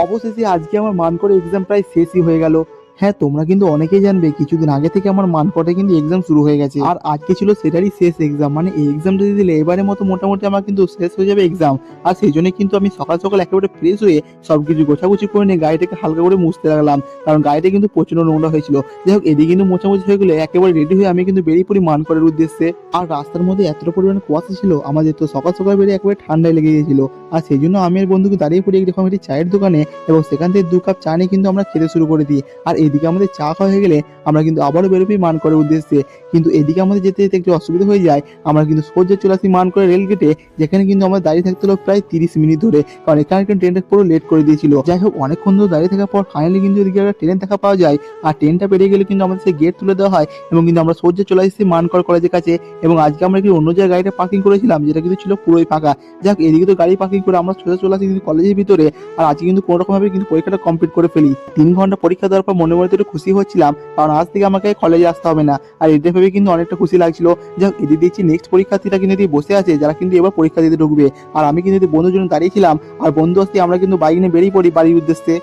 অবশেষে আজকে আমার মানকড়ে এক্সাম প্রায় শেষই হয়ে গেল। হ্যাঁ, তোমরা কিন্তু অনেকেই জানবে কিছুদিন আগে থেকে আমার মানকড়ে কিন্তু এক্সাম শুরু হয়ে গেছে, আর আজকে ছিল সেটারই শেষ এক্সাম। মানে এই এক্সামটা দিয়ে দিলে এবারের মতো মোটামুটি আমার কিন্তু শেষ হয়ে যাবে এক্সাম। আর সেই জন্য কিন্তু আমি সকাল সকাল একেবারে ফ্রেশ হয়ে সবকিছু গোছাগুছি করে নিয়ে গাড়িটাকে হালকা করে মুছতে লাগলাম, কারণ গাড়িটা কিন্তু প্রচন্ড নোংরা হয়েছিল। যাই হোক, এদিকে কিন্তু মোছামুছি হয়ে গেলে একেবারে রেডি হয়ে আমি কিন্তু বেরিয়ে পড়ি মানকড়ের উদ্দেশ্যে। আর রাস্তার মধ্যে এতটা পরিমাণে কুয়াশা ছিল, আমাদের তো সকাল সকাল বেরিয়ে একেবারে ঠান্ডায় লেগে গিয়েছিল। আর সেই জন্য আমি আর বন্ধুকে দাঁড়িয়ে পড়ি এরকম একটি চায়ের দোকানে, এবং সেখান থেকে 2 কাপ চা নিয়ে কিন্তু আমরা খেতে শুরু করে দিই। আর এদিকে আমাদের চা খাওয়া হয়ে গেলে আমরা কিন্তু আবারও বেরোবি মানকড়ের উদ্দেশ্যে। কিন্তু এদিকে আমাদের যেতে যেতে একটু অসুবিধা হয়ে যায়। আমরা কিন্তু সোজা চলে আসি মানকড়ের রেল গেটে, যেখানে কিন্তু আমাদের দাঁড়িয়ে থাকতে হলো প্রায় 30 মিনিট ধরে, কারণ এখানে কিন্তু ট্রেনটা পুরো লেট করে দিয়েছিল। যাই হোক, অনেকক্ষণ ধরে দাঁড়িয়ে থাকার পর ফাইনালি কিন্তু এদিকে একটা ট্রেন দেখা পাওয়া যায়। আর ট্রেনটা পেরিয়ে গেলে কিন্তু আমাদের সেই গেট তুলে দেওয়া হয়, এবং কিন্তু আমরা সোজা চলে আসছি মানকড় কলেজের কাছে। এবং আজকে আমরা কি অন্য জায়গায় গাড়িটা পার্কিং করেছিলাম, যেটা কিন্তু ছিল পুরোই ফাঁকা। যাক, এদিকে তো গাড়ি পার্কিং করে আমরা সোজা চলে আসি কিন্তু কলেজের ভিতরে। আর আজকে কিন্তু কোনো রকম ভাবে কিন্তু পরীক্ষাটা কমপ্লিট করে ফেলি। 3 ঘন্টা পরীক্ষা দেওয়ার পর মনে মনে তো একটু খুশি হচ্ছিলাম, কারণ আজ থেকে আমাকে কলেজে আসতে হবে না। আর এটা ভেবে কিন্তু অনেকটা খুশি লাগছিল। যাক, এদিকে দেখছি নেক্সট পরীক্ষার্থীরা কিন্তু এদিকে বসে আছে, যারা কিন্তু এবার পরীক্ষা দিতে ঢুকবে। আর আমি কিন্তু এদিকে বন্ধুর জন্য দাঁড়িয়েছিলাম, আর বন্ধু আসতে আমরা কিন্তু বাইক নিয়ে বেরিয়ে পড়ি বাড়ির উদ্দেশ্যে।